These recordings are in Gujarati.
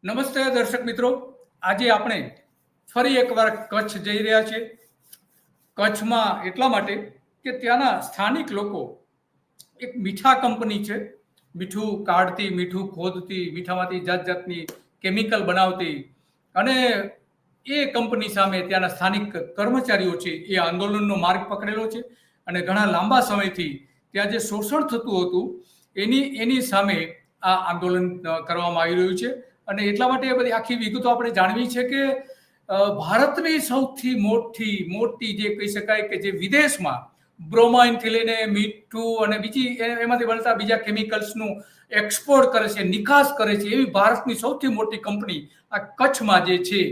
નમસ્તે દર્શક મિત્રો, આજે આપણે ફરી એકવાર કચ્છ જઈ રહ્યા છીએ. કચ્છમાં એટલા માટે કે ત્યાંના સ્થાનિક લોકો એક મીઠા કંપની છે, મીઠું કાઢતી, મીઠું ખોદતી, મીઠામાંથી જાત જાતની કેમિકલ બનાવતી, અને એ કંપની સામે ત્યાંના સ્થાનિક કર્મચારીઓ છે એ આંદોલનનો માર્ગ પકડેલો છે. અને ઘણા લાંબા સમયથી ત્યાં જે શોષણ થતું હતું એની સામે આ આંદોલન કરવામાં આવી રહ્યું છે. અને એટલા માટે એ બધી આખી વિગતો આપણે જાણવી છે કે ભારતની સૌથી મોટી જે કહી શકાય કે જે વિદેશમાં બ્રોમાઇનથી લઈને મીઠું અને બીજી એમાંથી બનતા બીજા કેમિકલ્સનું એક્સપોર્ટ કરે છે, નિકાસ કરે છે, એવી ભારતની સૌથી મોટી કંપની આ કચ્છમાં જે છે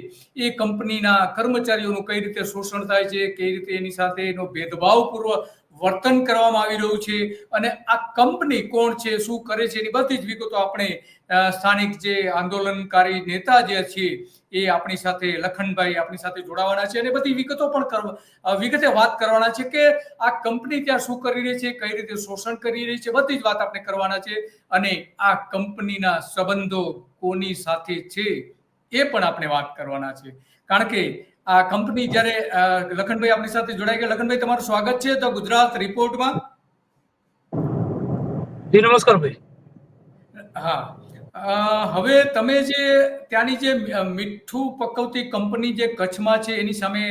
એ કંપનીના કર્મચારીઓનું કઈ રીતે શોષણ થાય છે, કઈ રીતે એની સાથે એનો ભેદભાવપૂર્વક વર્તન કરવામાં આવી રહ્યું છે, અને આ કંપની કોણ છે, શું કરે છે, એની બધી જ વિગતો આપણે સ્થાનિક જે આંદોલનકારી નેતા જે છે એ આપણી સાથે લખનભાઈ આપણી સાથે જોડાવાના છે અને બધી વિગતો પણ વિગતે વાત કરવાના છે કે આ કંપની ત્યાં શું કરી રહી છે, કઈ રીતે શોષણ કરી રહી છે, બધી જ વાત આપણે કરવાના છે. અને આ કંપનીના સંબંધો કોની સાથે છે એ પણ આપણે વાત કરવાના છે. કારણ કે આ કંપની જ્યારે લખનભાઈ આપણી સાથે જોડાઈ ગયા. લખનભાઈ, તમારું સ્વાગત છે તો ગુજરાત રિપોર્ટમાં. જી નમસ્કાર ભાઈ. હા, હવે તમે જે ત્યાંની જે મીઠું પકવતી કંપની જે કચ્છમાં છે એની સામે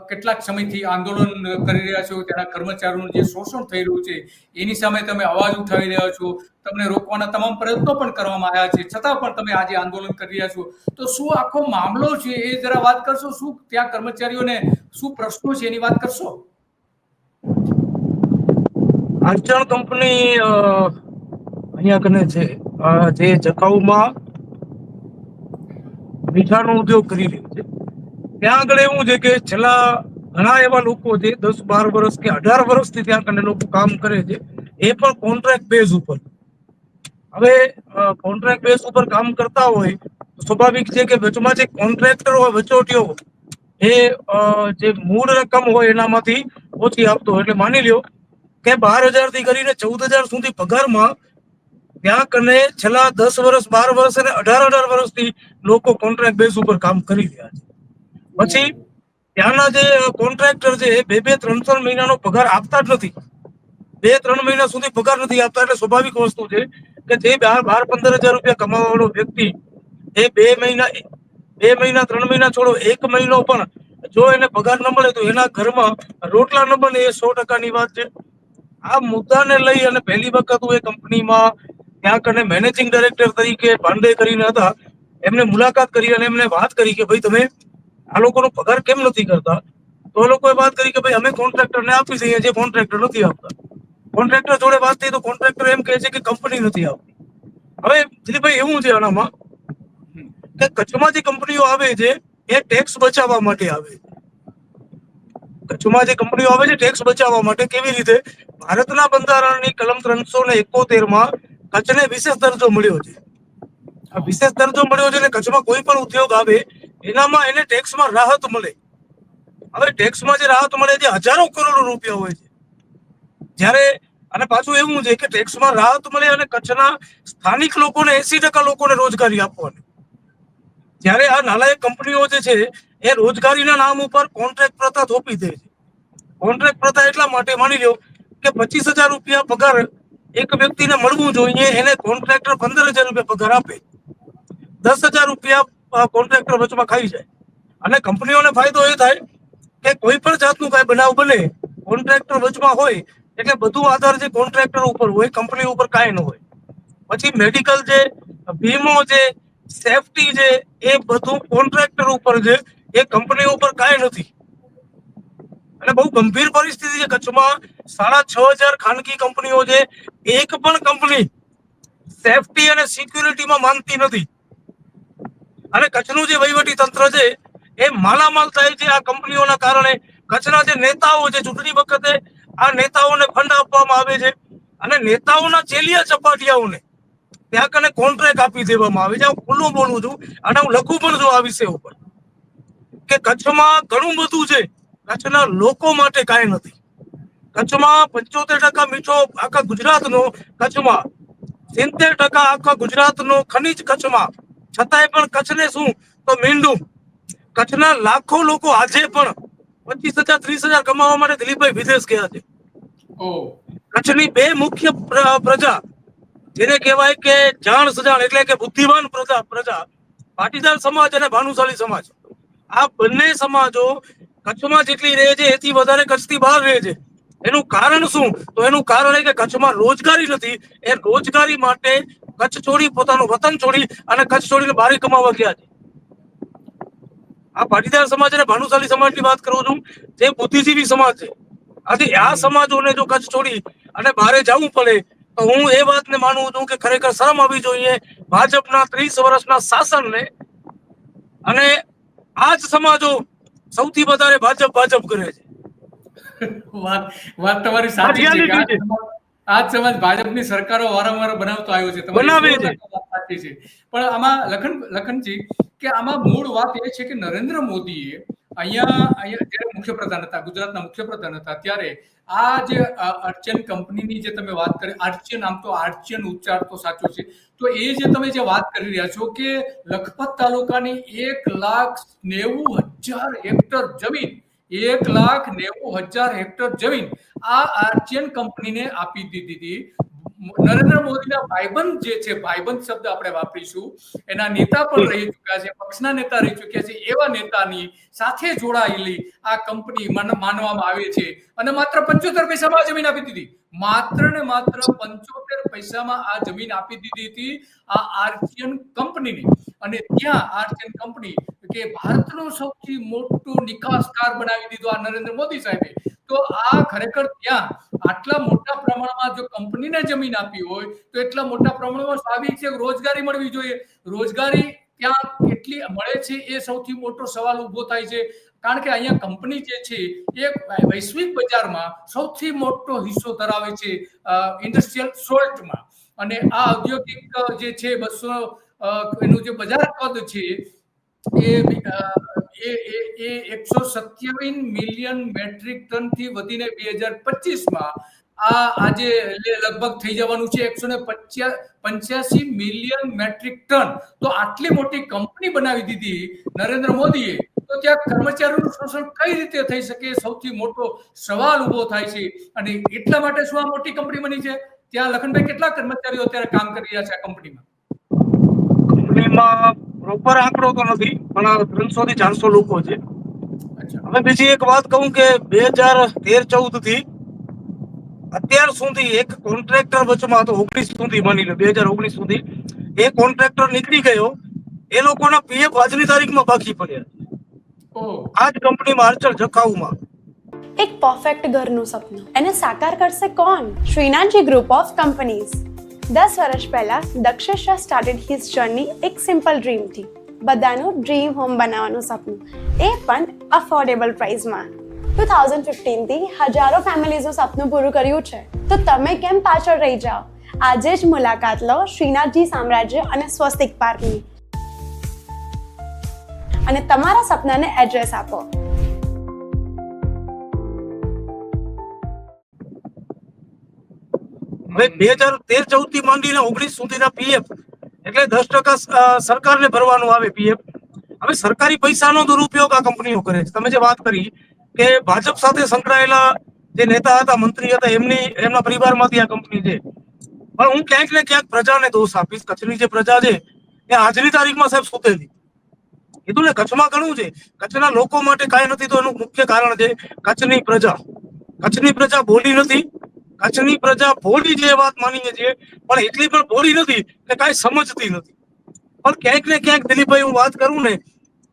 કેટલાક સમયથી આંદોલન કરી રહ્યા છો, ત્યાંના કર્મચારીઓનું જે શોષણ થઈ રહ્યું છે એની સામે તમે અવાજ ઉઠાવી રહ્યા છો, તમને રોકવાના તમામ પ્રયત્નો પણ કરવામાં આવ્યા છે, છતાં પણ તમે આજે આંદોલન કરી રહ્યા છો. તો શું આખો મામલો છે એ જરા વાત કરશો? શું ત્યાં કર્મચારીઓને શું પ્રશ્નો છે એની વાત કરશો? આંચળ કંપની અહીંયા કને છે જે જખાઉમાં મીઠાનો ઉદ્યોગ કરી રહ્યું છે. ત્યાં આગળ એવું છે કે છેલ્લા ઘણા એવા લોકો છે 10-12 વર્ષ કે 18 વર્ષથી ત્યાં કને લોકો કામ કરે છે, એ પણ કોન્ટ્રાક્ટ બેઝ ઉપર. હવે કોન્ટ્રાક્ટ બેઝ ઉપર કામ કરતા હોય તો સ્વાભાવિક છે કે વચમાં જે કોન્ટ્રાક્ટર હોય, વચોટિયો એ જે મૂળ રકમ હોય એનામાંથી ઓછી આપતો હોય. એટલે માની લ્યો કે 12,000 થી કરીને 14,000 સુધી પગારમાં ત્યાં કને છેલ્લા 10 વર્ષ, 12 વર્ષ અને 18 વર્ષથી લોકો કોન્ટ્રાક્ટ બેઝ ઉપર કામ કરી રહ્યા છે. પછી ત્યાંના જે કોન્ટ્રાક્ટર છે એ 2-3 મહિનાનો પગાર આપતા જ નથી. 2-3 મહિના સુધી પગાર નથી આપતા. એટલે સ્વાભાવિક વસ્તુ છે કે જે 12-15 હજાર રૂપિયા કમાવાનો વ્યક્તિ એ 2 મહિના 3 મહિના છોડો, 1 મહિનો પણ જો એને પગાર ન મળે તો એના ઘરમાં રોટલા ન બને, એ 100%ની વાત છે. આ મુદ્દાને લઈ અને પહેલી વખત હું એ કંપનીમાં ત્યાં કને મેનેજિંગ ડાયરેક્ટર તરીકે પાંડે કરીને હતા, એમને મુલાકાત કરી અને એમને વાત કરી કે ભાઈ તમે આ લોકોનો પગાર કેમ નથી કરતા? તો એ લોકોએ વાત કરી કે ભાઈ અમે કોન્ટ્રાક્ટરને આપી દઈએ, જે કોન્ટ્રાક્ટર નથી આપતા. કોન્ટ્રાક્ટર જોડે વાત થઈ તો કોન્ટ્રાક્ટર એમ કહે છે કે કંપની નથી આપતી. હવે દિલીપભાઈ એવું છે આનામાં કે કચ્છમાં જે કંપનીઓ આવે છે એ ટેક્સ બચાવવા માટે આવે છે. કચ્છમાં જે કંપનીઓ આવે છે ટેક્સ બચાવવા માટે. કેવી રીતે? ભારતના બંધારણની કલમ 371 કચ્છને વિશેષ દરજ્જો મળ્યો છે. આ વિશેષ દરજ્જો મળ્યો છે એટલે કચ્છમાં કોઈ પણ ઉદ્યોગ આવે એનામાં એને ટેક્સમાં રાહત મળે. હવે ટેક્સમાં જે રાહત મળે છે હજારો કરોડો રૂપિયા હોય છે. જ્યારે અને પાછું એવું છે કે ટેક્સમાં રાહત મળે અને કચ્છના સ્થાનિક લોકોને 80% લોકોને રોજગારી આપવાની. જ્યારે આ નાલાયક કંપનીઓ જે છે એ રોજગારીના નામ ઉપર કોન્ટ્રાક્ટ પ્રથા થોપી દે છે. કોન્ટ્રાક્ટ પ્રથા એટલા માટે, માની લો કે 25,000 રૂપિયા પગાર એક વ્યક્તિને મળવું જોઈએ, એને કોન્ટ્રાક્ટર 15,000 રૂપિયા પગાર આપે, 10,000 રૂપિયા કોન્ટ્રાક્ટર વચમાં ખાઈ જાય. અને કંપનીઓને ફાયદો એ થાય કે કોઈ પણ જાતનું કાંઈ બનાવ બને, કોન્ટ્રાક્ટર વચમાં હોય એટલે બધું આધાર જે કોન્ટ્રાક્ટર ઉપર હોય, કંપની ઉપર કાંઈ ન હોય. પછી મેડિકલ છે, વીમો છે, સેફટી છે, એ બધું કોન્ટ્રાક્ટર ઉપર છે, એ કંપની ઉપર કાંઈ નથી. અને બહુ ગંભીર પરિસ્થિતિ છે કચ્છમાં. 6,500 ખાનગી કંપનીઓ છે, એક પણ કંપની સેફટી અને સિક્યુરિટીમાં માનતી નથી. અને કચ્છનું જે વહીવટી તંત્ર છે એ માલામાલ થાય છે આ કંપનીઓના કારણે. કચ્છના જે નેતાઓ છે, ચૂંટણી વખતે આ નેતાઓને ફંડ આપવામાં આવે છે અને નેતાઓના ચેલિયા ચપાટિયાઓને ત્યાં કને કોન્ટ્રાક્ટ આપી દેવામાં આવે છે. હું ખુલ્લું બોલું છું અને હું લખું પણ છું આ વિષય ઉપર કે કચ્છમાં ઘણું બધું છે, કચ્છના લોકો માટે કાંઈ નથી. કચ્છમાં 75% મીઠો આખા ગુજરાતનો, કચ્છમાં 70% આખા ગુજરાતનો ખનીજ કચ્છમાં, છતાંય પણ કચ્છને શું તો મીંડું. કચ્છના લાખો લોકો આજે પણ 25,000 30,000 કમાવા માટે દિલીપભાઈ વિદેશ ગયા છે. કચ્છની બે મુખ્ય પ્રજા જેને કહેવાય કે જાણ સજાણ એટલે કે બુદ્ધિવાન પ્રજા પાટીદાર સમાજ અને ભાનુશાલી સમાજ, આ બંને સમાજો કચ્છમાં જેટલી રહે છે એથી વધારે કચ્છથી બહાર રહે છે. એનું કારણ શું? તો એનું કારણ એ કે કચ્છમાં રોજગારી નથી. એ રોજગારી માટે કચ્છ છોડી, પોતાનું વતન છોડી અને કચ્છ છોડીને બહાર કમાવા ગયા છે. આ પાટીદાર સમાજ અને ભાનુશાલી સમાજની વાત કરું છું, જે બુદ્ધિજીવી સમાજ છે. આજે આ સમાજોને જો કચ્છ છોડી અને બહાર જવું પડે તો હું એ વાતને માનું છું કે ખરેખર શરમ આવવી જોઈએ ભાજપના 30 વર્ષના શાસનને. અને આ જ સમાજો સૌથી વધારે ભાજપ કરે છે. વાત તમારી સાચી છે. આ સમાજ ભાજપની સરકારો વારંવાર બનાવતો આવ્યો છે. તમારી વાત સાચી છે. પણ આમાં લખનજી કે આમાં મૂળ વાત એ છે કે નરેન્દ્ર મોદીએ અહીંયા જ્યારે મુખ્યપ્રધાન હતા, ગુજરાતના મુખ્યપ્રધાન હતા, ત્યારે આ જે આર્ચિયન કંપનીની જે તમે વાત કરી, આર્ચિયન, આમ તો આર્ચિયન ઉચ્ચાર તો સાચો છે, તો એ જે તમે જે વાત કરી રહ્યા છો કે લખપત તાલુકાની 1,90,000 હેક્ટર જમીન, 1,90,000 હેક્ટર જમીન આ આર્ચિયન કંપનીને આપી દીધી હતી. નરેન્દ્ર મોદીના ભાઈબંધ જે છે, ભાઈબંધ શબ્દ આપણે વાપરીશું, એના નેતા પણ રહી ચુક્યા છે, પક્ષના નેતા રહી ચુક્યા છે, એવા નેતાની સાથે જોડાયેલી આ કંપની માનવામાં આવે છે. અને માત્ર 75 પૈસામાં આ જમીન આપી દીધી. માત્ર ને માત્ર 75 પૈસામાં આ જમીન આપી દીધી હતી આ આર્ચિયન કંપનીને. અને ત્યાં આર્ચિયન કંપની કે ભારતનો સૌથી મોટો નિકાસકાર બનાવી દીધો આ નરેન્દ્ર મોદી સાહેબે. તો આ ખરેખર ત્યાં આટલા મોટા પ્રમાણમાં જો કંપનીને જમીન આપી હોય તો એટલા મોટા પ્રમાણમાં સ્વાભાવિક છે રોજગારી મળવી જોઈએ. રોજગારી ત્યાં કેટલી મળે છે એ સૌથી મોટો સવાલ ઉભો થાય છે. કારણ કે અહીંયા કંપની જે છે એ વૈશ્વિક બજારમાં સૌથી મોટો હિસ્સો ધરાવે છે ઇન્ડસ્ટ્રીયલ સોલ્ટમાં. અને આ ઔદ્યોગિક જે છે 200 એનું જે બજાર કદ છે એ 127 મિલિયન મેટ્રિક ટન થી વધીને 2025માં આજે લગભગ થઈ જવાનું છે 185 મિલિયન મેટ્રિક ટન. તો આટલી મોટી કંપની બનાવી દીધી નરેન્દ્ર મોદીએ, તો ત્યાં કર્મચારીઓનું શોષણ કઈ રીતે થઈ શકે સૌથી મોટો સવાલ ઉભો થાય છે. અને એટલા માટે શું આ મોટી કંપની બની છે? ત્યાં લખનભાઈ કેટલા કર્મચારીઓ અત્યારે કામ કરી રહ્યા છે આ કંપનીમાં? પ્રોપર આંકડો તો નથી, પણ 300 થી 400 લોકો છે. હવે બીજી એક વાત કહું કે 2013-14 થી અત્યાર સુધી એક કોન્ટ્રાક્ટર વચમાં હતો, 19 સુધી માની લો 2019 સુધી એ કોન્ટ્રાક્ટર નીકળી ગયો. એ લોકોના પીએફ આજની તારીખમાં બાકી પડ્યા. આ જ કંપનીમાં આર્ચર જખાઉમાં એક પરફેક્ટ ઘરનું સપનું એને સાકાર કરશે કોણ? Shrinathji group of companies. 10 વર્ષ પહેલા Dakshesh Shah started his journey એક સિમ્પલ ડ્રીમથી. બધાનું ડ્રીમ હોમ બનાવવાનું સપનું, એ પણ અફોર્ડેબલ પ્રાઇસમાં. 2015 થી હજારો ફેમિલીઝનું સપનું પૂરું કર્યું છે. તો તમે કેમ પાછળ રહી જાઓ? આજે જ મુલાકાત લો શ્રીનાથજી સામ્રાજ્ય અને સ્વસ્તિક પાર્કની અને તમારા સપનાને એડ્રેસ આપો. હવે 2013-14 થી માંડીને 19 સુધીના પીએફ એટલે 10% સરકારને ભરવાનું આવે પીએફ. હવે સરકારી પૈસાનો દુરુપયોગ આ કંપનીઓ કરે છે. તમે જે વાત કરી કે ભાજપ સાથે સંકળાયેલા જે નેતા હતા, મંત્રી હતા, એમના પરિવારમાંથી આ કંપની છે. પણ હું ક્યાંક ને ક્યાંક પ્રજાને દોષ આપીશ. કચ્છની જે પ્રજા છે એ આજની તારીખમાં સાહેબ સુતેલી. કીધું ને કચ્છમાં ઘણું છે, કચ્છના લોકો માટે કાંઈ નથી, તો એનું મુખ્ય કારણ છે કચ્છની પ્રજા. કચ્છની પ્રજા ભોળી નથી. કચ્છની પ્રજા ભોળી જે વાત માનીએ છીએ, પણ એટલી પણ ભોળી નથી કે કાંઈ સમજતી નથી. પણ ક્યાંક ને ક્યાંક દિલીપભાઈ હું વાત કરું ને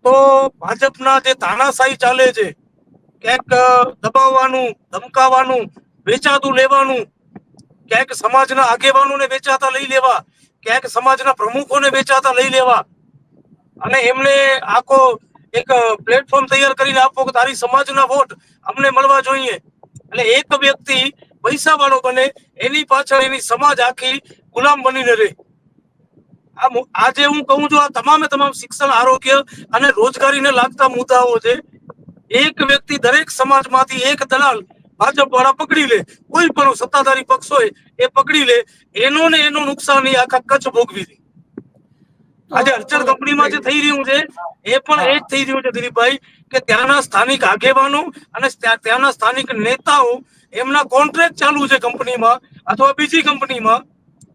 તો ભાજપના જે તાનાશાહી ચાલે છે, ક્યાંક દબાવવાનું, ધમકાવવાનું, વેચાતું લેવાનું, ક્યાંક સમાજના આગેવાનોને વેચાતા લઈ લેવા, ક્યાંક સમાજના પ્રમુખોને વેચાતા લઈ લેવા અને એમને આખો એક પ્લેટફોર્મ તૈયાર કરીને આપવો કે તારી સમાજના વોટ અમને મળવા જોઈએ. એટલે એક વ્યક્તિ પૈસા વાળો બને, એની પાછળ એની સમાજ આખી ગુલામ બનીને રહે. આજે હું કહું છું, આ તમામ શિક્ષણ, આરોગ્ય અને રોજગારીને લાગતા મુદ્દાઓ છે. એક વ્યક્તિ દરેક સમાજમાંથી એક દલાલ ભાજપ વાળા પકડી લે, કોઈ પણ સત્તાધારી પક્ષ હોય એ પકડી લે, એનું નુકસાન આખા કચ્છ ભોગવી લે. આજે અર્ચન કંપનીમાં જે થઈ રહ્યું છે એ પણ એ જ થઈ રહ્યું છે દિલીપભાઈ, કે ત્યાંના સ્થાનિક આગેવાનો અને ત્યાંના સ્થાનિક નેતાઓ એમના કોન્ટ્રાક્ટ ચાલુ છે કંપનીમાં અથવા બીજી કંપનીમાં,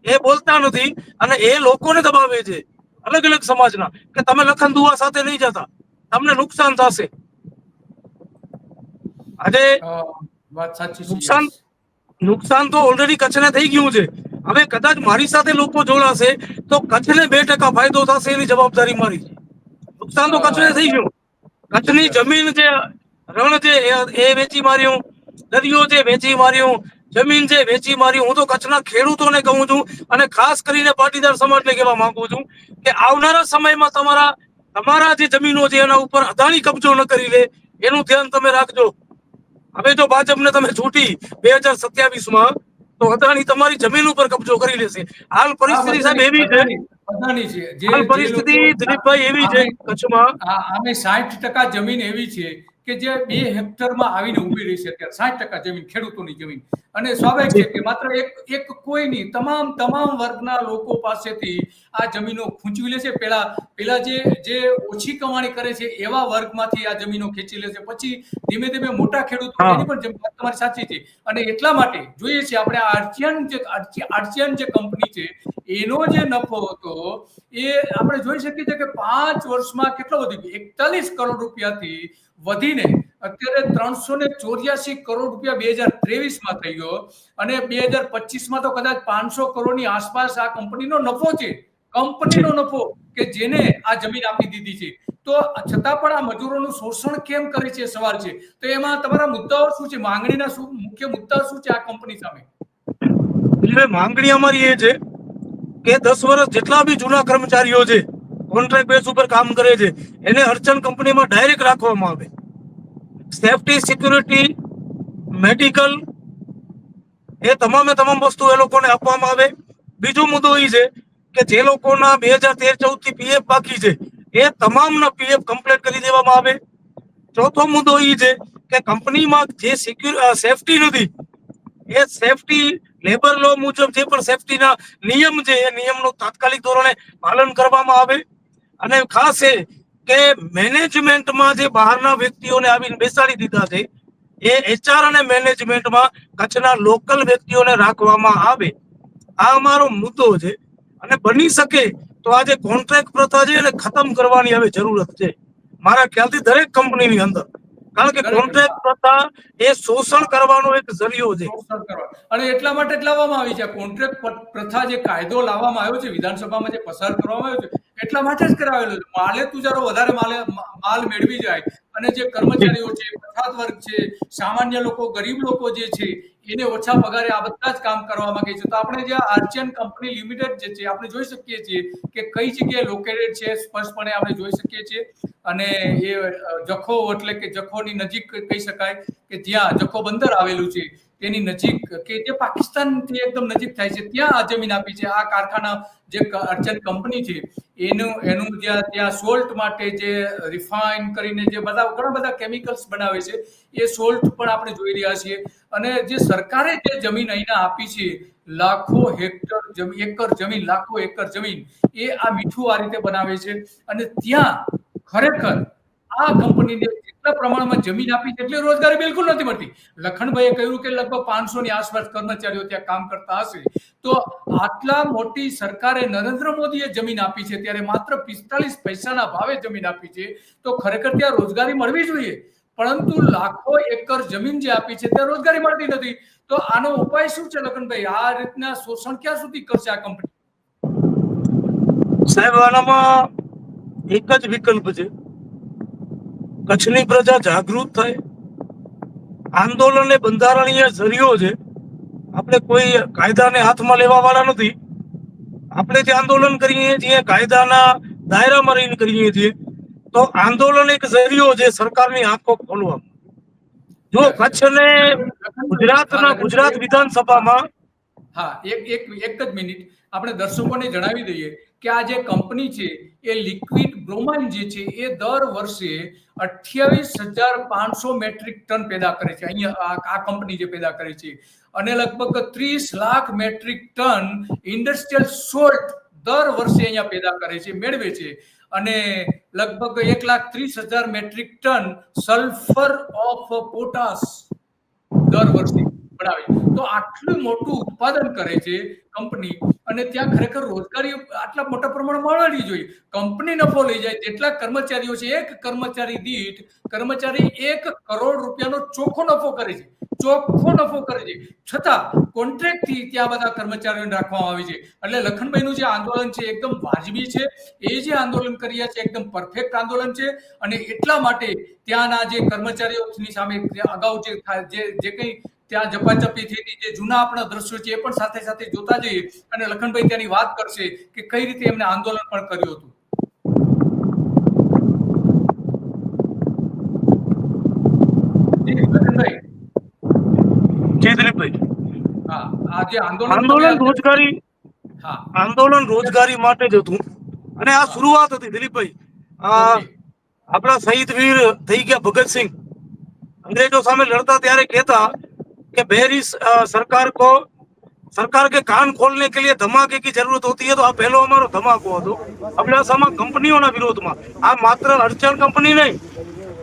એ બોલતા નથી અને એ લોકોને દબાવે છે અલગ અલગ સમાજના, કે તમે લખન દુઆ સાથે નહીં જતા, તમને નુકસાન થશે. આજે વાત સાચી છે. નુકસાન તો ઓલરેડી કચ્છને થઈ ગયું છે. હવે કદાચ મારી સાથે લોકો જોડાશે તો કચ્છને 2% ફાયદો થશે, એની જવાબદારી મારી છે. નુકસાન તો કચ્છને થઈ ગયું. કચ્છની જમીન જે રણ છે એ વેચી માર્યું, દરિયો છે વેચી માર્યું, જમીન છે વેચી માર્યું. હું તો કચ્છના ખેડૂતોને કહું છું અને ખાસ કરીને પાટીદાર સમાજને કહેવા માંગુ છું કે આવનારા સમયમાં તમારા જે જમીનો છે એના ઉપર અદાણી કબજો ન કરી લે, એનું ધ્યાન તમે રાખજો. હવે જો ભાજપને તમે છૂટી 2027માં તો અદાણી તમારી જમીન ઉપર કબજો કરી લેશે. હાલ પરિસ્થિતિ સાહેબ એવી છે, હાલ પરિસ્થિતિ દિલીપભાઈ એવી છે કચ્છમાં. આમે 60% જમીન એવી છે કે જે 2 હેક્ટરમાં આવીને ઉભી રહી છે અત્યારે. 60% જમીન ખેડૂતોની જમીન, અને સ્વાભાવિક છે કે માત્ર એક કોઈ નહીં, તમામ વર્ગના લોકો પાસેથી આ જમીનો ખૂંચવી લે છે. પેલા જે ઓછી કમાણી કરે છે એવા વર્ગમાંથી આ જમીનો ખેંચી લે છે, પછી ધીમે ધીમે મોટા ખેડૂતો, એની પણ વાત તમારી સાચી છે. અને એટલા માટે જોઈએ છે આપણે આર્ચિયન જે કંપની છે એનો જે નફો હતો એ આપણે જોઈ શકીએ છીએ કે 5 વર્ષમાં કેટલો વધી ગયો. 41 કરોડ રૂપિયાથી વધીને અત્યારે 384 કરોડ રૂપિયા 2023માં થઈ ગયો, અને 2025માં તો કદાચ 500 કરોડની આસપાસ આ કંપનીનો નફો છે. કંપનીનો નફો કે જેને આ જમીન આપી દીધી છે, તો છતાં પણ આ મજૂરોનું શોષણ કેમ કરે છે સવાલ છે. તો એમાં તમારા મુદ્દાઓ શું છે, માંગણીના મુખ્ય મુદ્દા શું છે આ કંપની સામે? એટલે માંગણી અમારી એ છે કે 10 વર્ષ જેટલા બી જૂના કર્મચારીઓ છે, કોન્ટ્રાક્ટ બેઝ ઉપર કામ કરે છે, એને અર્ચન કંપનીમાં ડાયરેક્ટ રાખવામાં આવે. સેફટી, સિક્યુરિટી, મેડિકલ, એ તમામ વસ્તુ એ લોકોને આપવામાં આવે. બીજો મુદ્દો એ છે કે જે લોકોના 2013-14 થી પીએફ બાકી છે એ તમામના પીએફ કમ્પ્લીટ કરી દેવામાં આવે. ચોથો મુદ્દો એ છે કે કંપનીમાં જે સેફટી નથી, એ સેફટી લેબર લો મુજબ જે પણ સેફટીના નિયમ છે એ નિયમનું તાત્કાલિક ધોરણે પાલન કરવામાં આવે. અને ખાસ એ કે મેનેજમેન્ટમાં જે બહારના વ્યક્તિઓને આવીને બેસાડી દીધા છે એ એચઆર અને મેનેજમેન્ટમાં કચ્છના લોકલ વ્યક્તિઓને રાખવામાં આવે. આ અમારો મુદ્દો છે. અને બની શકે તો આ જે કોન્ટ્રાક્ટ પ્રથા છે એને ખતમ કરવાની હવે જરૂરત છે મારા ખ્યાલથી દરેક કંપનીની અંદર. કારણ કે કોન્ટ્રાક્ટ પ્રથા એ શોષણ કરવાનો એક જરિયો છે. અને એટલા માટે જ લાવવામાં આવી છે કોન્ટ્રાક્ટ પ્રથા. જે કાયદો લાવવામાં આવ્યો છે વિધાનસભામાં, જે પસાર કરવામાં આવ્યો છે, એટલા માટે જ કરાવેલો છે. માલે તુજારો વધારે માલ મેળવી જાય, અને જે કર્મચારીઓ છે, પછાત વર્ગ છે, સામાન્ય લોકો, ગરીબ લોકો જે છે એને ઓછા પગારે આ બધા જ કામ કરવા માંગે છે. તો આપણે જે આર્ચિયન કંપની લિમિટેડ જે છે આપણે જોઈ શકીએ છીએ કે કઈ જગ્યાએ લોકેટેડ છે, સ્પષ્ટપણે આપણે જોઈ શકીએ છીએ. અને એ જખો એટલે કે જખોની નજીક કહી શકાય કે જ્યાં જખો બંદર આવેલું છે તેની નજીક, કે જે પાકિસ્તાનથી એકદમ નજીક થાય છે, ત્યાં આ જમીન આપી છે. આ કારખાના જે અર્ચન કંપની છે એનું ત્યાં સોલ્ટ માટે જે રિફાઇન કરીને જે ઘણા બધા કેમિકલ્સ બનાવે છે એ સોલ્ટ પણ આપણે જોઈ રહ્યા છીએ. અને જે સરકારે જે જમીન અહીંના આપી છે, લાખો એકર જમીન, લાખો એકર જમીન, એ આ મીઠું આ રીતે બનાવે છે. અને ત્યાં ખરેખર આ કંપનીને જેટલા પ્રમાણમાં જમીન આપી છે એટલે રોજગારી બિલકુલ નથી મળતી. લખનભાઈએ કહ્યું કે લગભગ 500 ની આસપાસ કર્મચારીઓ ત્યાં કામ કરતા હશે. તો આટલા મોટી સરકારે, નરેન્દ્ર મોદીએ જમીન આપી છે ત્યારે માત્ર 45 પૈસાના ભાવે જમીન આપી છે, તો ખરેખર ત્યાં રોજગારી મળવી જોઈએ. પરંતુ લાખો એકર જમીન જે આપી છે ત્યાં રોજગારી મળતી નથી. તો આનો ઉપાય શું છે લખનભાઈ? આ રીતના શોષણ ક્યાં સુધી કરશે આ કંપની? સાહેબ આનામાં એક જ વિકલ્પ છે, કચ્છની પ્રજા જાગૃત થાય. આંદોલન એ બંધારણીય જરિયો છે. આપણે કોઈ કાયદાને હાથમાં લેવા વાળા નથી. આપણે જે આંદોલન કરીએ છીએ કાયદાના દાયરામાં રહીને કરીએ છીએ. તો આંદોલન એક જરિયો છે સરકારની આંખો ખોલવા. જો કચ્છને ગુજરાત વિધાનસભામાં, એક જ મિનિટ આપણે દર્શકોને જણાવી દઈએ કે આ જે કંપની છે એ લિક્વિડ બ્રોમાઇન જે છે એ દર વર્ષે 28,500 મેટ્રિક ટન પેદા કરે છે. અહીંયા આ કંપની જે પેદા કરે છે, અને લગભગ 30 lakh metric ton industrial salt દર વર્ષે અહીંયા પેદા કરે છે, મેળવે છે, અને લગભગ 1,30,000 metric ton sulphur of potash દર વર્ષે બનાવે. તો આટલું મોટું ઉત્પાદન કરે છે કંપની, અને ત્યાં ખરેખર રોજગારી આટલા મોટા પ્રમાણમાં મળવી જોઈએ. કંપની નફો લઈ જાય, જેટલા કર્મચારીઓ છે, એક કર્મચારી દીઠ કર્મચારી 1 કરોડ રૂપિયાનો ચોખ્ખો નફો કરે છે, છતાં કોન્ટ્રાક્ટથી ત્યાં બધા કર્મચારીઓને રાખવામાં આવે છે. એટલે લખનભાઈનું જે આંદોલન છે એકદમ વાજબી છે. એ જે આંદોલન કર્યા છે એકદમ પરફેક્ટ આંદોલન છે, અને એટલા માટે ત્યાંના જે કર્મચારીઓની સામે અગાઉ જે કંઈ ત્યાં ઝપાઝપી થઈ હતી, જે જૂના આપણા દ્રશ્યો છે એ પણ સાથે સાથે જોતા જઈએ, અને લખનભાઈ ત્યાંની વાત કરશે કે કઈ રીતે એમને આંદોલન પણ કર્યું હતું. લખનભાઈ. જી દિલીપભાઈ. હા, આ જે આંદોલન રોજગારી માટે જ હતું, અને આ શરૂઆત હતી દિલીપભાઈ. આપણા શહીદ વીર થઈ ગયા ભગતસિંહ અંગ્રેજો સામે લડતા ત્યારે કહેતા कि बहरी सरकार के कान खोलने के लिए धमाके की जरूरत होती है, तो आ पहलो हमारो धमाको હતો અબડાસામાં કંપનીઓના વિરોધમાં. આ માત્ર અડચણ કંપની નહીં,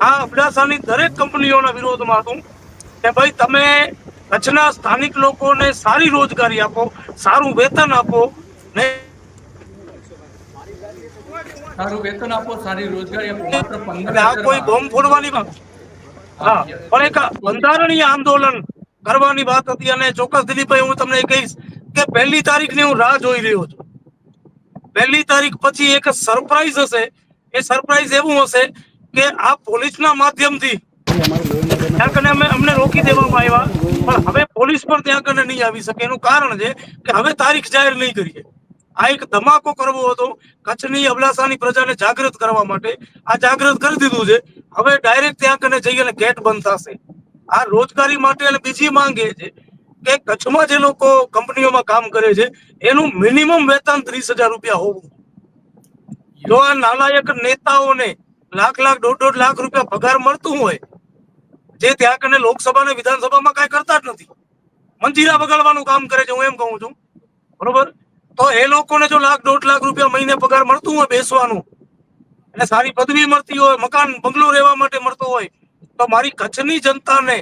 આ અબડાસાની દરેક કંપનીઓના વિરોધમાં હતું કે ભાઈ તમે કચ્છના સ્થાનિક લોકોને સારી રોજગારી આપો, સારું વેતન આપો, ને સારું વેતન આપો, સારી રોજગારી આપો. માત્ર 15,000 આ કોઈ બોમ્બ ફોડવાની વાત, હા, પણ એક બંધારણીય આંદોલન કરવાની વાત હતી. અને ચોક્કસ દિલીપભાઈ હું તમને કહીશ કે 1 તારીખની હું રાહ જોઈ રહ્યો છું. 1 તારીખ પછી એક સરપ્રાઈઝ હશે. એ સરપ્રાઈઝ એવું હશે કે આ પોલીસના માધ્યમથી ત્યાં કને અમને રોકી દેવામાં આવ્યા, પણ હવે પોલીસ પણ ત્યાં કને નહીં આવી શકે. એનું કારણ છે કે હવે તારીખ જાહેર નહીં કરીએ. આ એક ધમાકો કરવો હતો કચ્છની અબડાસાની પ્રજાને જાગૃત કરવા માટે. આ જાગૃત કરી દીધું છે. હવે ડાયરેક્ટ ત્યાં કને જઈ અને ગેટ બંધ થશે. આ રોજગારી માટે. અને બીજી માંગ એ છે કે કચ્છમાં જે લોકો કંપનીઓમાં કામ કરે છે એનું મિનિમમ વેતન 30,000 રૂપિયા હોવું. જો આ નાલાયક નેતાઓને લાખ 1.5 લાખ રૂપિયા પગાર મળતું હોય, જે ત્યાં કને લોકસભા અને વિધાનસભામાં કઈ કરતા જ નથી, મંજીરા બગાડવાનું કામ કરે છે, હું એમ કહું છું, બરોબર, તો એ લોકોને જો 1.5 લાખ રૂપિયા મહિને પગાર મળતું હોય બેસવાનું, અને સારી પદવી મળતી હોય, મકાન બંગલો રહેવા માટે મળતો હોય, તો મારી કચ્છની જનતાને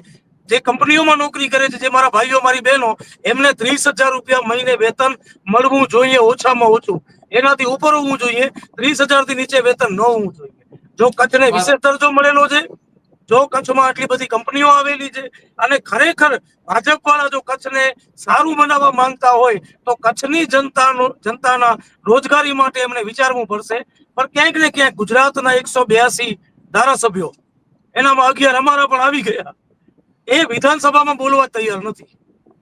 જે કંપનીઓમાં નોકરી કરે છે, જે મારા ભાઈઓ મારી બહેનો, એમને 30,000 રૂપિયા મહિને વેતન મળવું જોઈએ, ઓછામાં ઓછું. એનાથી ઉપર હોવું જોઈએ. 30,000 થી નીચે વેતન ન હોવું જોઈએ. જો કચ્છને વિશેષ દરજ્જો મળેલો છે, જો કચ્છમાં આટલી બધી કંપનીઓ આવેલી છે, અને ખરેખર ભાજપ વાળા જો કચ્છને સારું બનાવવા માંગતા હોય તો કચ્છની જનતાના રોજગારી માટે એમને વિચારવું પડશે. પણ ક્યાંક ને ક્યાંક ગુજરાતના 182 ધારાસભ્યો, એનામાં 11 અમારા પણ આવી ગયા, એ વિધાનસભામાં બોલવા તૈયાર નથી.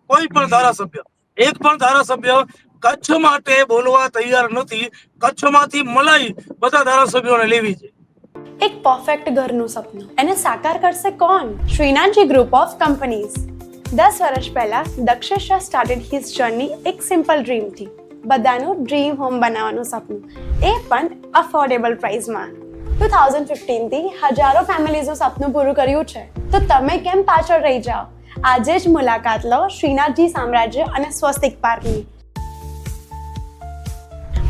કોઈ પણ ધારાસભ્ય, એક પણ ધારાસભ્ય કચ્છ માટે બોલવા તૈયાર નથી. કચ્છમાંથી મલાઈ બધા ધારાસભ્યોને લેવી છે. એક પરફેક્ટ ઘરનું સપનું એને સાકાર કરશે કોણ? Shrinathji group of companies. 10 વર્ષ પહેલા Dakshesh Shah started his journey એક સિમ્પલ ડ્રીમથી. બધાનું ડ્રીમ હોમ બનાવવાનું સપનું, એ પણ અફોર્ડેબલ પ્રાઇસમાં. 2015 થી હજારો ફેમિલીઝનું સપનું પૂરું કર્યું છે, તો તમે કેમ પાછળ રહી જાઓ? આજે જ મુલાકાત લો શ્રીનાથજી સામ્રાજ્ય અને સ્વસ્તિક પાર્કની,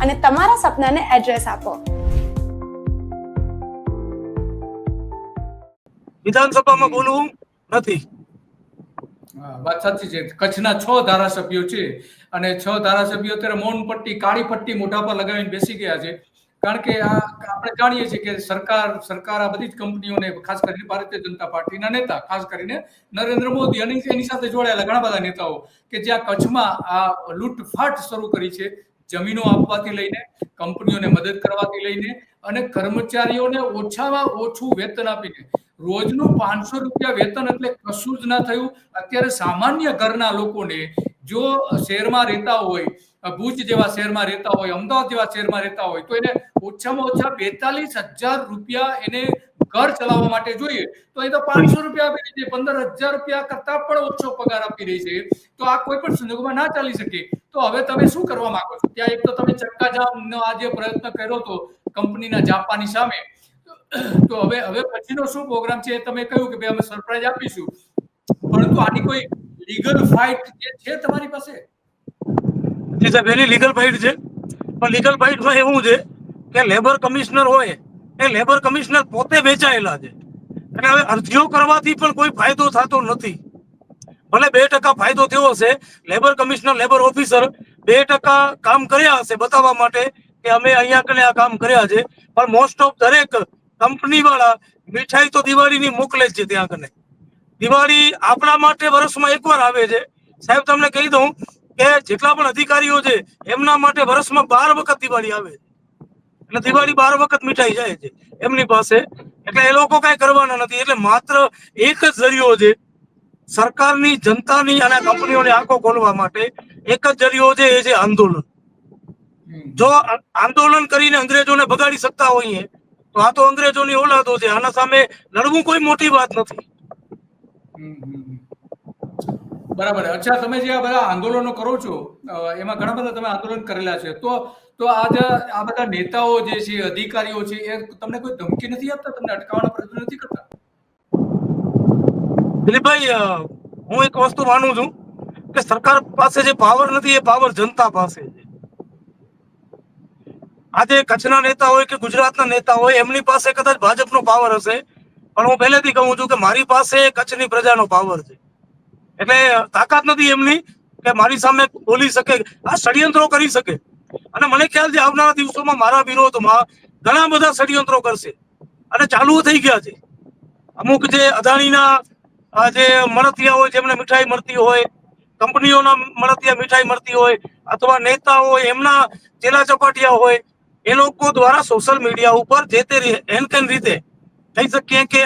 અને તમારા સપનાને એડ્રેસ આપો. વિધાનસભામાં બોલવું નથી. વાત સાચી છે. કચ્છના 6 ધારાસભ્યો છે, અને 6 ધારાસભ્યો અત્યારે મૌન પટ્ટી, કાળી પટ્ટી મોઢા પર લગાવીને બેસી ગયા છે. કારણ કે આ આપણે જાણીએ છીએ કે સરકાર આ બધી જ કંપનીઓને, ખાસ કરીને ભારતીય જનતા પાર્ટીના નેતા, ખાસ કરીને નરેન્દ્ર મોદી અને એની સાથે જોડાયેલા ઘણા બધા નેતાઓ કે જ્યાં કચ્છમાં આ લૂંટફાટ શરૂ કરી છે, જમીનો આપવાથી લઈને, કંપનીઓને મદદ કરવાથી લઈને, અને કર્મચારીઓને ઓછામાં ઓછું વેતન આપીને, રોજનું 500 રૂપિયા વેતન એટલે કશું જ ના થયું. અત્યારે સામાન્ય ઘરના લોકોને, જો શહેરમાં રહેતા હોય, ભુજ જેવા શહેરમાં રહેતા હોય, અમદાવાદ જેવા શહેરમાં રહેતા હોય, તો એને ઓછામાં ઓછા 42,000 રૂપિયા એને ઘર ચલાવવા માટે જોઈએ. તો એ તો 500 રૂપિયા આપી રહી છે, 15,000 રૂપિયા કરતા પણ ઓછો પગાર આપી રહી છે. તો આ કોઈ પણ સંજોગોમાં ના ચાલી શકે. તો હવે તમે શું કરવા માંગો છો? ત્યાં એક તો તમે ચક્કાજામનો આ જે પ્રયત્ન કર્યો હતો કંપનીના જાપાની સામે, તો હવે પછીનો શું પ્રોગ્રામ છે? તમે કહ્યું કે ભાઈ અમે સરપ્રાઈઝ આપીશું, પરંતુ આની કોઈ લીગલ ફાઇટ છે તમારી પાસે? જી સાહેબ, એની લીગલ ફાઇટ છે. પણ લીગલ બાઇટમાં એવું છે કે લેબર કમિશનર હોય એ લેબર કમિશનર પોતે વેચાયેલા છે, એટલે હવે અરજીઓ કરવાથી પણ કોઈ ફાયદો થતો નથી. ભલે 2% ફાયદો થયો હશે, લેબર કમિશનર લેબર ઓફિસર 2% કામ કર્યા હશે બતાવવા માટે કે અમે અહીંયા કને આ કામ કર્યા છે, પણ મોસ્ટ ઓફ દરેક કંપની વાળા મીઠાઈ તો દિવાળીની મોકલે જ છે. ત્યાં કને દિવાળી આપણા માટે વર્ષમાં એકવાર આવે છે. સાહેબ તમને કહી દઉં કે જેટલા પણ અધિકારીઓ છે એમના માટે વર્ષમાં 12 વખત દિવાળી આવે છે, એટલે દિવાળી 12 વખત મીઠાઈ જાય છે એમની પાસે, એટલે એ લોકો કઈ કરવાના નથી. એટલે માત્ર એક જ જરિયો છે સરકારની, જનતાની અને કંપનીઓની આંખો ખોલવા માટે, એક જ જરિયો છે, એ છે આંદોલન. જો આંદોલન કરીને અંગ્રેજોને ભગાડી શકતા હોઈએ તો આ તો અંગ્રેજોની ઓલાદો છે, આના સામે લડવું કોઈ મોટી વાત નથી. બરાબર. અચ્છા, તમે જે આ બધા આંદોલનો કરો છો એમાં ઘણા બધા તમે આંદોલન કરેલા છે, તો આ બધા નેતાઓ જે છે, અધિકારીઓ છે, એ તમને કોઈ ધમકી નથી આપતા? તમને અટકાવવાનો પ્રયત્ન નથી કરતા? દિલીપભાઈ, હું એક વસ્તુ માનું છું કે સરકાર પાસે જે પાવર નથી એ પાવર જનતા પાસે છે. આજે કચ્છના નેતા હોય કે ગુજરાતના નેતા હોય એમની પાસે કદાચ ભાજપનો પાવર હશે, પણ હું પહેલેથી કહું છું કે મારી પાસે કચ્છની પ્રજાનો પાવર છે. એટલે તાકાત નથી એમની કે મારી સામે બોલી શકે, આ ષડયંત્રો કરી શકે. અને મને ખ્યાલ છે આવનારા દિવસોમાં મારા વિરોધમાં ઘણા બધા ષડયંત્રો કરશે અને ચાલુ થઈ ગયા છે. અમુક જે અદાણીના જે મળતિયા હોય, જેમને મીઠાઈ મળતી હોય, કંપનીઓના મળતિયા મીઠાઈ મળતી હોય, અથવા નેતા હોય એમના ચેલા ચપાટિયા હોય, એ લોકો દ્વારા સોશિયલ મીડિયા ઉપર જે તે એનકેન રીતે કહી શકીએ કે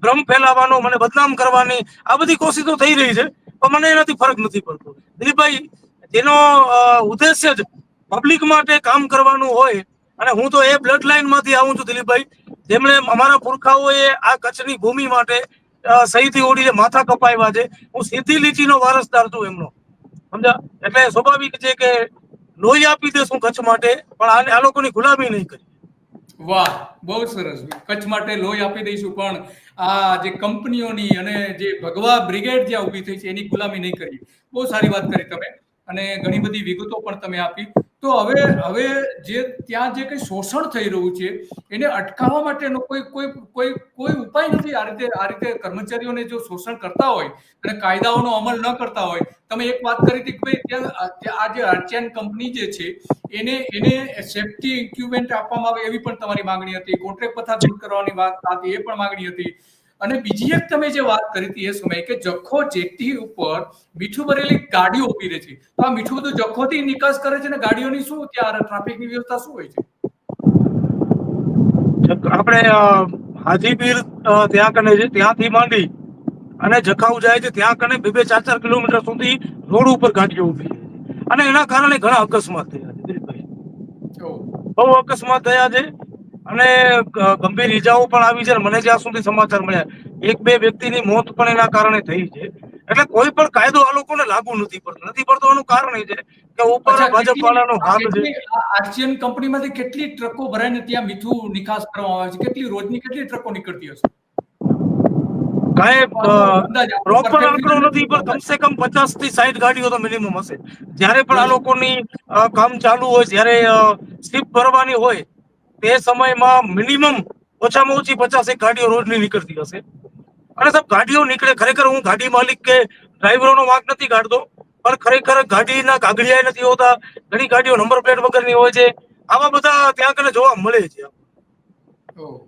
ભ્રમ ફેલાવવાનો, મને બદનામ કરવાની આ બધી કોશિશો થઈ રહી છે, પણ મને એનાથી ફરક નથી પડતો. દિલીપભાઈ, જેનો ઉદ્દેશ્ય જ પબ્લિક માટે કામ કરવાનું હોય, અને હું તો એ બ્લડ લાઈન માંથી આવું છું દિલીપભાઈ, જેમણે અમારા પુરખાઓએ આ કચ્છની ભૂમિ માટે સહીથી ઓડીને માથા કપાવ્યા છે. હું સીધી લીટીનો વારસદાર છું એમનો, સમજા. એટલે સ્વાભાવિક છે કે લોહી આપી દેશું કચ્છ માટે, પણ આ લોકોની ગુલામી નહીં કરી. વાહ, બહુ સરસ. કચ્છ માટે લોહી આપી દઈશું, પણ આ જે કંપનીઓની અને જે ભગવા બ્રિગેડ જ્યાં ઊભી થઈ છે એની ગુલામી નહીં કરીએ. બહુ સારી વાત કરી તમે, અને ઘણી બધી વિગતો પણ તમે આપી. તો હવે જે ત્યાં જે કંઈ શોષણ થઈ રહ્યું છે એને અટકાવવા માટેનો કોઈ ઉપાય નથી? આ રીતે કર્મચારીઓને જો શોષણ કરતા હોય અને કાયદાઓનો અમલ ન કરતા હોય, તમે એક વાત કરી હતી કે ભાઈ ત્યાં આ જે આર્ચિયન કંપની જે છે એને સેફટી ઇક્વિપમેન્ટ આપવામાં આવે એવી પણ તમારી માંગણી હતી. કોન્ટ્રાક્ટ પ્રથા દૂર કરવાની વાત હતી, એ પણ માંગણી હતી. અને બીજી એક તમે જે વાત કરી હતી એ સમયે કે જખો જેટી ઉપર મીઠું ભરેલી ગાડીઓ ઉભી રહે છે, તો આ મીઠું બધું જખોથી નિકાસ કરે છે ને ગાડીઓની શું ત્યાં ટ્રાફિકની વ્યવસ્થા શું હોય છે? આપણે હાજીપીર ત્યાં કને છે, ત્યાંથી માંડી અને જખાઉ જાય છે ત્યાં કને 2-4 કિલોમીટર સુધી રોડ ઉપર ગાડીઓ ઉભી છે, અને એના કારણે ઘણા અકસ્માત થયા છે દિલીપભાઈ. બહુ અકસ્માત થયા છે અને ગંભીર ઈજાઓ પણ આવી છે. મને જ્યાં સુધી સમાચાર મળ્યા 1-2 વ્યક્તિની મોત પણ એના કારણે થઈ છે. એટલે કોઈ પણ કાયદો આ લોકોને લાગુ નથી પડતો. એનું કારણ એ છે કે ઉપર ભાજપ વાળાનો હાથ છે. આર્ચિયન કંપનીમાંથી કેટલી ટ્રકો ભરાઈને ત્યાં મીઠું નિકાસ કરવામાં આવે છે? રોજની કેટલી ટ્રકો નીકળતી હશે? કાંઈ પ્રોપર આંકડો નથી, પણ કમસે કમ 50 થી 60 ગાડીઓ તો મિનિમમ હશે. જ્યારે પણ આ લોકોની કામ ચાલુ હોય, જ્યારે સ્ટીપ ભરવાની હોય તે સમયમાં મિનિમમ ઓછામાં ઓછી 50 ગાડીઓ રોજની નીકળતી હશે. અને સાહેબ, ગાડીઓ નીકળે, ખરેખર હું ગાડી માલિક કે ડ્રાઈવરોનો વાંક નથી કાઢતો, પણ ખરેખર ગાડીના કાગળિયા નથી હોતા, ઘણી ગાડીઓ નંબર પ્લેટ વગરની હોય છે. આવા બધા ત્યાં કને જોવા મળે છે.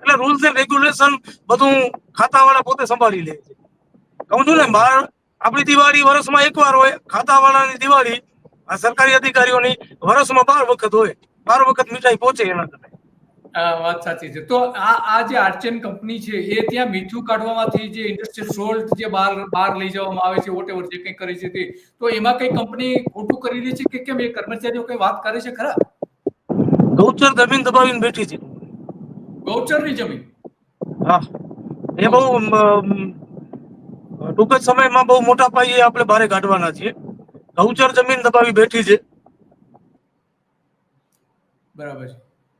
એટલે રૂલ્સ એન્ડ રેગ્યુલેશન બધું ખાતાવાળા પોતે સંભાળી લે છે. કહું છું ને, આપણી દિવાળી વર્ષમાં એકવાર હોય, ખાતાવાળાની દિવાળી સરકારી અધિકારીઓની વર્ષમાં 12 વખત હોય. 12 વખત મીઠાઈ પહોંચે એના કરતા. વાત સાચી છે. તો આ જે આર્ચિયન કંપની છે એ ત્યાં મીઠું કાઢવામાંથી જે ઇન્ડસ્ટ્રીયલ સોલ્ટ જે બહાર લઈ જવામાં આવે છે, વોટેવર જે કંઈ કરે છે તે, તો એમાં કઈ કંપની ખોટું કરી રહી છે કે કેમ? એ કર્મચારીઓ કઈ વાત કરે છે ખરા? ગૌચર જમીન દબાવીને બેઠી છે. ગૌચરની જમીન? હા, એ બહુ ટૂંક જ સમયમાં બહુ મોટા પાયે આપણે બહાર કાઢવાના છીએ. ગૌચર જમીન દબાવી બેઠી છે. બરાબર છે.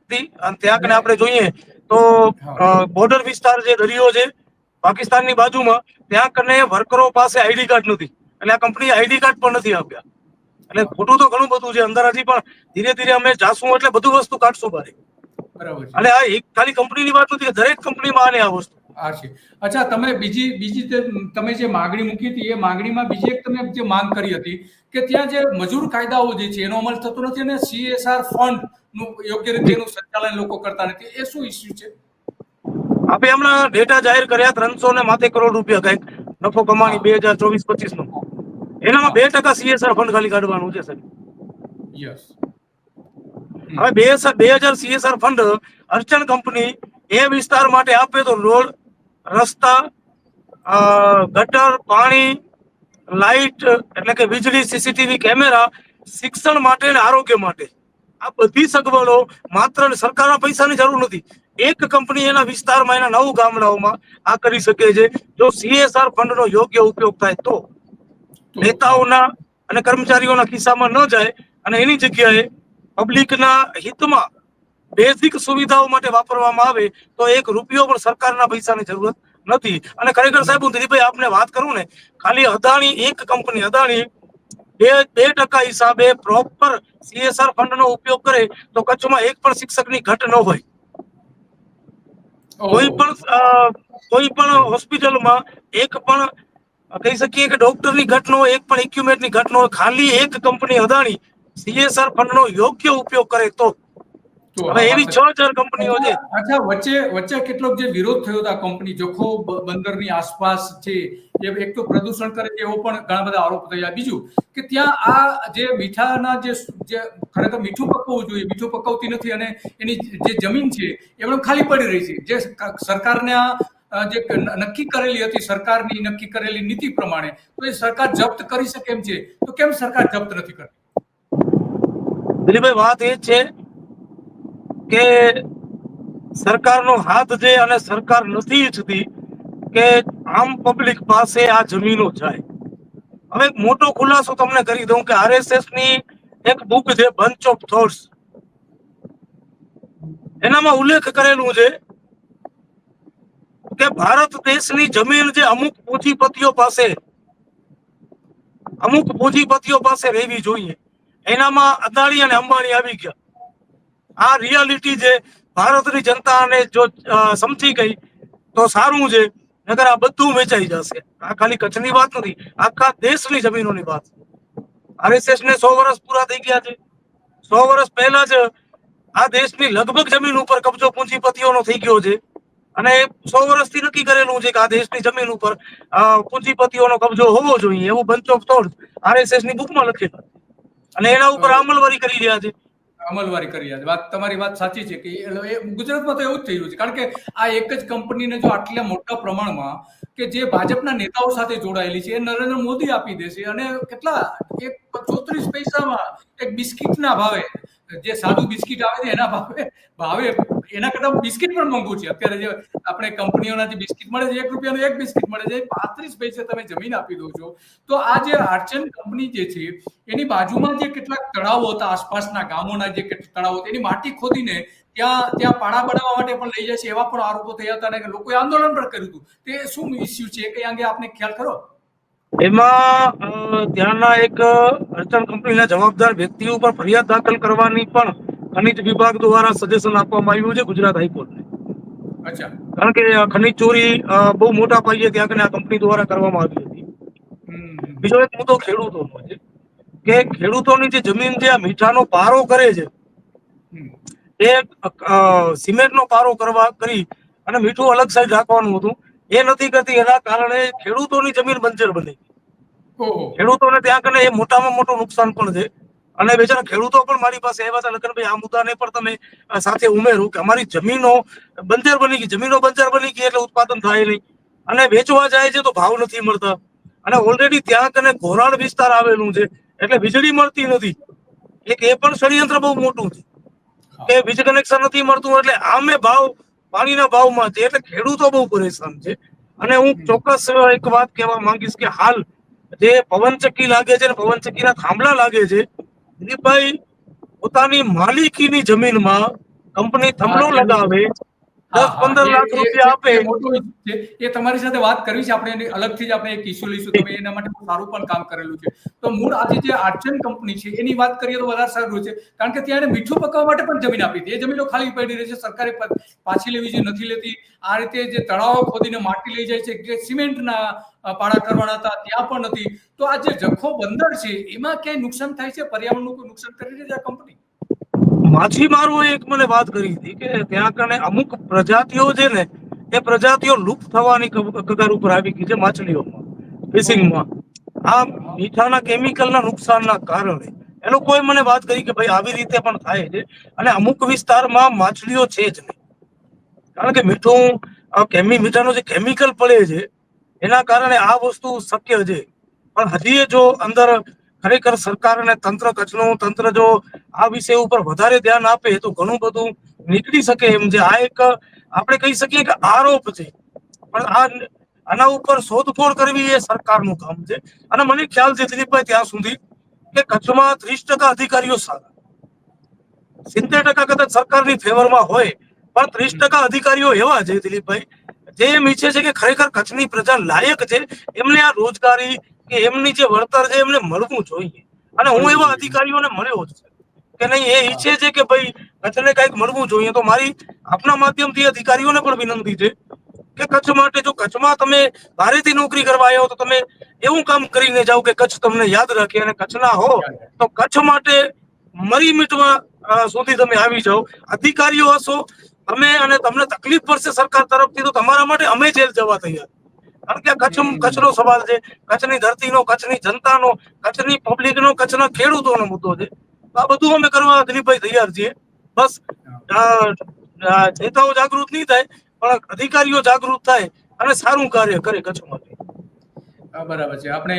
અને ત્યાં કને આપણે જોઈએ તો બોર્ડર વિસ્તાર જે દરિયો છે પાકિસ્તાનની બાજુમાં, ત્યાં કને વર્કરો પાસે આઈડી કાર્ડ નથી, એટલે આ કંપની આઈડી કાર્ડ પણ નથી આપ્યા. એટલે ખોટું તો ઘણું બધું છે અંદર, હજી પણ ધીરે ધીરે અમે જાશું એટલે બધું વસ્તુ કાઢશું બારે. બરાબર છે. અને આ એક ખાલી કંપનીની વાત નથી, દરેક કંપનીમાં આને આ વસ્તુ. આ છે. અચ્છા, તમે બીજી તમે જે માંગણી મૂકી હતી એ માંગણીમાં બીજી એક તમે જે માંગ કરી હતી કે ત્યાં જે મજૂર કાયદાઓ જે છે એનો અમલ થતો નથી અને CSR ફંડ નું યોગ્ય રીતે એનું સંચાલન લોકો કરતા નથી, એ શું ઇસ્યુ છે? આપણે હમણાં ડેટા જાહેર કર્યા 300 ને માથે કરોડ રૂપિયા કઈક નફો કમાણી 2024-25 નો, એનામાં 2% CSR ફંડ ખાલી કાઢવાનું છે સાહેબ. યસ. હવે 2000 CSR ફંડ અર્ચન કંપની એ વિસ્તાર માટે આપે તો રોડ, રસ્તા, ગટર, પાણી, લાઇટ એટલે કે વીજળી, CCTV કેમેરા, શિક્ષણ માટે અને આરોગ્ય માટે આ બધી સગવડો માત્ર સરકારના પૈસાની જરૂર નથી. એક કંપની એના વિસ્તારમાં એના 9 ગામડાઓમાં આ કરી શકે છે જો CSR ફંડનો યોગ્ય ઉપયોગ થાય તો. નેતાઓના અને કર્મચારીઓના ખિસ્સામાં ન જાય અને એની જગ્યાએ પબ્લિકના હિતમાં બેઝિક સુવિધાઓ માટે વાપરવામાં આવે તો 1 રૂપિયો પણ સરકારના પૈસાની જરૂરત નથી. અને ખરેખર સાહેબ, હું દિલીપભાઈ આપને વાત કરું ને, ખાલી અદાણી એક કંપની અદાણી 2% હિસાબે પ્રોપર CSR ફંડનો ઉપયોગ કરે તો કચ્છમાં એક પણ શિક્ષકની ઘટ ન હોય. કોઈ પણ હોસ્પિટલમાં એક પણ કહી શકીએ કે ડોક્ટરની ઘટ ન હોય, એક પણ ઇક્વિપમેન્ટની ઘટ ન હોય. ખાલી એક કંપની અદાણી CSR ફંડનો યોગ્ય ઉપયોગ કરે તો. હવે એવી 6000 કંપનીઓ છે. અચ્છા, વચ્ચે કેટલોક જે વિરોધ થયો હતો કંપની જખો બંદરની આસપાસ છે, એક તો પ્રદૂષણ કરે છે એવો પણ ઘણા બધા આરોપ થયા. બીજું કે ત્યાં આ જે મીઠાના જે ખરેખર મીઠું પકવવું જોઈએ, મીઠું પકવતી નથી અને એની જે જમીન છે એમણે ખાલી પડી રહી છે. જે સરકારને જે નક્કી કરેલી હતી, સરકારની નક્કી કરેલી નીતિ પ્રમાણે, તો એ સરકાર જપ્ત કરી શકે એમ છે, તો કેમ સરકાર જપ્ત નથી કરતી? દિલીપભાઈ, વાત એ છે કે સરકારનો હાથ છે અને સરકાર નથી ઈચ્છતી કે આમ પબ્લિક પાસે આ જમીનો જાય. હવે એક મોટો ખુલાસો તમને કરી દઉં કે RSS ની એક બુક છે બંચ ઓફ થોટ્સ, એનામાં ઉલ્લેખ કરેલું છે કે ભારત દેશની જમીન જે અમુક પૂંજીપતિઓ પાસે રહેવી જોઈએ, એનામાં અદાણી અને અંબાણી આવી ગયા. આ રિયાલિટી છે. ભારતની જનતાને જો સમજી ગઈ તો સારું છે, નકર આ બધું વેચાઈ જશે. આ ખાલી કચ્છની વાત નથી, આખા દેશની જમીનોની વાત. RSS ને 100 વર્ષ પૂરા થઈ ગયા છે. 100 વર્ષ પહેલા જ આ દેશની લગભગ જમીન ઉપર કબજો પૂંજીપતિઓનો થઈ ગયો છે અને 100 વર્ષથી નક્કી કરેલું છે કે આ દેશની જમીન ઉપર પૂંજીપતિઓનો કબજો હોવો જોઈએ, એવું બંચ ઓફ થોટ RSS ની બુકમાં લખેલું અને એના ઉપર અમલવારી કરી રહ્યા છે. અમલવારી કરી વાત, તમારી વાત સાચી છે કે ગુજરાતમાં તો એવું જ થઈ રહ્યું છે. કારણ કે આ એક જ કંપનીને જો આટલા મોટા પ્રમાણમાં કે જે ભાજપના નેતાઓ સાથે જોડાયેલી છે, એ નરેન્દ્ર મોદી આપી દેશે અને કેટલા 34 પૈસામાં એક બિસ્કિટના ભાવે, જે સાદું બિસ્કિટ આવે છે એના ભાવે એના કરતા બિસ્કિટ પણ મોંઘું છે. અત્યારે જે આપણે કંપનીઓના જે બિસ્કિટ મળે છે, 1 રૂપિયાનું એક બિસ્કિટ મળે છે, 35 પૈસે તમે જમીન આપી દો છો. તો આ જે આર્ચન કંપની જે છે એની બાજુમાં જે કેટલાક તળાવો હતા, આસપાસના ગામોના જે કેટલાક તળાવો હતા, એની માટી ખોદીને ત્યાં પાડા બનાવવા માટે પણ લઈ જાય છે, એવા પણ આરોપો થયા હતા અને લોકોએ આંદોલન પણ કર્યું હતું. તે શું ઇસ્યુ છે કે અંગે આપને ખ્યાલ ખરો? એમાં ત્યાંના એક અર્ચન કંપનીના જવાબદાર વ્યક્તિ ઉપર ફરિયાદ દાખલ કરવાની પણ ખનિજ વિભાગ દ્વારા સજેશન આપવામાં આવ્યું છે ગુજરાત હાઈકોર્ટને. અચ્છા. કારણ કે ખનિજ ચોરી બહુ મોટા પાયે ત્યાં આ કંપની દ્વારા કરવામાં આવી હતી. બીજો એક મુદ્દો ખેડૂતોનો છે કે ખેડૂતોની જે જમીન જે આ મીઠાનો પારો કરે છે, એ સિમેન્ટનો પારો કરી અને મીઠું અલગ સાઈડ રાખવાનું હતું, એ નથી કરતી. એના કારણે ખેડૂતોની જમીન બંજર બની. ખેડૂતોને ત્યાં કને એ મોટામાં મોટું નુકસાન પણ છે. અને બેચારા ખેડૂતો પણ મારી પાસે આવ્યા હતા, લખનભાઈ આ મુદ્દાને પણ તમે સાથે ઉમેરો કે અમારી જમીનો બંજર બની ગઈ. જમીનો બંજર બની ગઈ એટલે ઉત્પાદન થાય નહીં અને વેચવા જાય છે તો ભાવ નથી મળતા. અને ઓલરેડી ત્યાં કને ઘોરાડ વિસ્તાર આવેલું છે એટલે વીજળી મળતી નથી. એક એ પણ ષડયંત્ર બહુ મોટું છે કે વીજ કનેક્શન નથી મળતું એટલે આમે ભાવ પાણીના ભાવમાં છે એટલે ખેડૂતો બહુ પરેશાન છે. અને હું ચોક્કસ એક વાત કહેવા માંગીશ કે હાલ જે પવનચક્કી લાગે છે ને પવનચક્કીના થાંભલા લાગે છે, દિલીપભાઈ પોતાની માલિકીની જમીનમાં કંપની થાંભલો લગાવે 10-15 લાખ રૂપિયા આપે. મોટો issue છે. એ તમારી સાથે વાત કરવી છે આપણે, એની અલગથી જ આપણે એક ઇસ્યુ લઈશું. તમે એના માટે બહુ સારું પણ કામ કરેલું છે. તો મૂળ આજે જે આર્ચન કંપની છે એની વાત કરીએ તો વધારે સારું છે, કારણ કે ત્યાં એને મીઠું પકવવા માટે પણ જમીન આપી હતી. એ જમીનો ખાલી પડી રહી છે, સરકારે પાછી લેવી જોઈએ, નથી લેતી. આ રીતે જે તળાવો ખોદીને માટી લઈ જાય છે, જે સિમેન્ટના પાડા કરવાના હતા ત્યાં પણ નથી. તો આ જે જખો બંદર છે એમાં ક્યાંય નુકસાન થાય છે? પર્યાવરણનું કોઈ નુકસાન કરી રહી છે આ કંપની? માછીમારોએ એક મને વાત કરી હતી કે ત્યાં કને અમુક પ્રજાતિઓ છે ને, એ પ્રજાતિઓ લુપ્ત થવાની કગાર ઉપર આવી ગઈ છે માછલીઓમાં, ફિશિંગમાં. આ મીઠાના કેમિકલના નુકસાનના કારણે એ લોકોએ મને વાત કરી કે ભાઈ આવી રીતે પણ થાય છે, અને અમુક વિસ્તારમાં માછલીઓ છે જ નહીં, કારણ કે મીઠાનો જે કેમિકલ પડે છે એના કારણે આ વસ્તુ શક્ય છે. પણ હજી જો અંદર ખરેખર સરકાર અને કચ્છનું તંત્ર જો આ વિષય ઉપર વધારે ધ્યાન આપે તો ઘણું બધું નીકળી શકે એમ છે. આ એક આપણે કહી શકીએ કે આરોપ છે, પણ આના ઉપર શોધખોળ કરવી એ સરકારનું કામ છે. અને મને ખ્યાલ છે દિલીપભાઈ ત્યાં સુધી કે કચ્છમાં 30% અધિકારીઓ સારા, 70% કદાચ સરકારની ફેવરમાં હોય, પણ 30% અધિકારીઓ એવા છે દિલીપભાઈ જે એમ ઈચ્છે છે કે ખરેખર કચ્છની પ્રજા લાયક છે, એમને આ રોજગારી કે એમની જે વળતર છે એમને મળવું જોઈએ. અને હું એવા અધિકારીઓને મળ્યો જ છે કે નહીં, એ ઈચ્છે છે કે ભાઈ કચ્છને કંઈક મળવું જોઈએ. તો મારી આપના માધ્યમથી અધિકારીઓને પણ વિનંતી છે કે કચ્છ માટે, જો કચ્છમાં તમે બહારેથી નોકરી કરવા આવ્યા હો તો તમે એવું કામ કરીને જાઓ કે કચ્છ તમને યાદ રાખે, અને કચ્છના હો તો કચ્છ માટે મરી મિટવા સુધી તમે આવી જાઓ. અધિકારીઓ હશો તમે અને તમને તકલીફ પડશે સરકાર તરફથી તો તમારા માટે અમે જેલ જવા તૈયાર, કારણ કે કચ્છનો સવાલ છે, કચ્છની ધરતીનો, કચ્છની જનતાનો, કચ્છની પબ્લિકનો, કચ્છના ખેડૂતોનો મુદ્દો છે. આ બધું અમે કરવા દિલીપભાઈ તૈયાર છીએ. બસ નેતાઓ જાગૃત નહીં થાય, પણ અધિકારીઓ જાગૃત થાય અને સારું કાર્ય કરે કચ્છ માટે. બરાબર છે. આપણે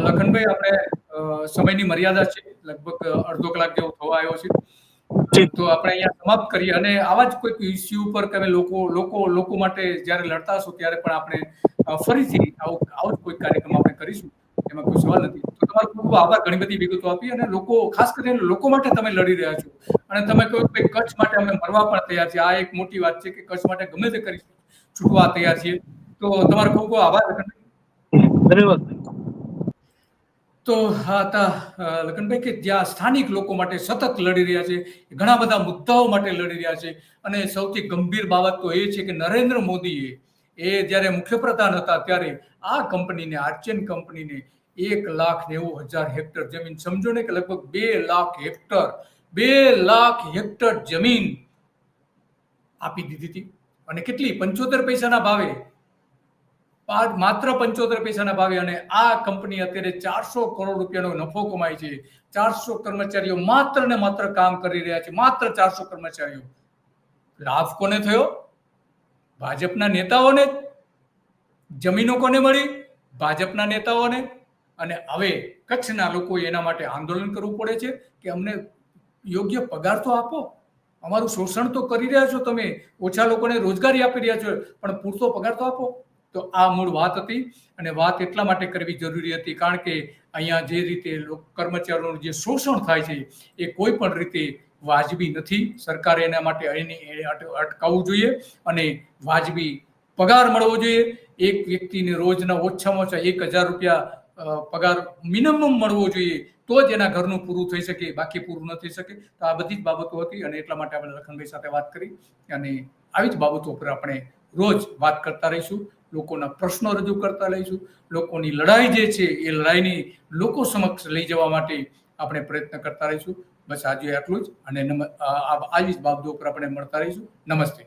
લખનભાઈ, આપણે સમયની મર્યાદા છે, લગભગ અડધો કલાક જેવો થવા આવ્યો છે, તો આપણે અહીંયા સમાપ્ત કરીએ. અને આવા જ કોઈક ઇસ્યુ ઉપર તમે લોકો માટે જ્યારે લડતા હશો ત્યારે પણ આપણે ફરીથી આવો જ કોઈ કાર્યક્રમ આપણે કરીશું, એમાં કોઈ સવાલ નથી. તો તમારો ખૂબ ખૂબ આભાર, ઘણી બધી વિગતો આપી. અને ખાસ કરીને લોકો માટે તમે લડી રહ્યા છો, અને તમે કહ્યું કે કચ્છ માટે અમે મરવા પણ તૈયાર છીએ. આ એક મોટી વાત છે કે કચ્છ માટે ગમે તે કરી છૂટવા તૈયાર છીએ. તો તમારો ખૂબ ખૂબ આભાર લખનભાઈ. ધન્યવાદ. તો હા હતા લખનભાઈ કે જ્યાં સ્થાનિક લોકો માટે સતત લડી રહ્યા છે, ઘણા બધા મુદ્દાઓ માટે લડી રહ્યા છે. અને સૌથી ગંભીર બાબત તો એ છે કે નરેન્દ્ર મોદીએ જ્યારે મુખ્યપ્રધાન હતા ત્યારે આ કંપનીને, આર્ચન કંપનીને 1,90,000 હેક્ટર જમીન, સમજો ને કે લગભગ 2 લાખ હેક્ટર જમીન આપી દીધી હતી. અને કેટલી? 75 પૈસાના ભાવે, માત્ર 75 પૈસાના ભાવે. અને આ કંપની અત્યારે 400 કરોડ રૂપિયાનો નફો કમાય છે. 400 કર્મચારીઓ માત્ર ને માત્ર કામ કરી રહ્યા છે, માત્ર 400 કર્મચારીઓ. લાભ કોને થયો? ભાજપના નેતાઓને. જમીનો કોને મળી? ભાજપના નેતાઓને. અને હવે કચ્છના લોકોએ એના માટે આંદોલન કરવું પડે છે કે અમને યોગ્ય પગાર તો આપો, અમારું શોષણ તો કરી રહ્યા છો તમે, ઓછા લોકોને રોજગારી આપી રહ્યા છો, પણ પૂરતો પગાર તો આપો. તો આ મૂળ વાત હતી. અને વાત એટલા માટે કરવી જરૂરી હતી કારણ કે અહીંયા જે રીતે કર્મચારીઓનું જે શોષણ થાય છે એ કોઈ પણ રીતે વાજબી નથી. સરકારે એના માટે અટકાવવું જોઈએ અને વાજબી પગાર મળવો જોઈએ. એક વ્યક્તિને રોજના ઓછામાં ઓછા 1,000 રૂપિયા પગાર મિનિમમ મળવો જોઈએ, તો જ એના ઘરનું પૂરું થઈ શકે, બાકી પૂરું ન થઈ શકે. તો આ બધી જ બાબતો હતી અને એટલા માટે આપણે લખનભાઈ સાથે વાત કરી. અને આવી જ બાબતો પર આપણે રોજ વાત કરતા રહીશું, લોકોના પ્રશ્નો રજૂ કરતા રહીશું, લોકોની લડાઈ જે છે એ લડાઈની લોકો સમક્ષ લઈ જવા માટે આપણે પ્રયત્ન કરતા રહીશું. બસ આજે આટલું જ. અને આવી જ બાબતો પર આપણે મળતા રહીશું. નમસ્તે.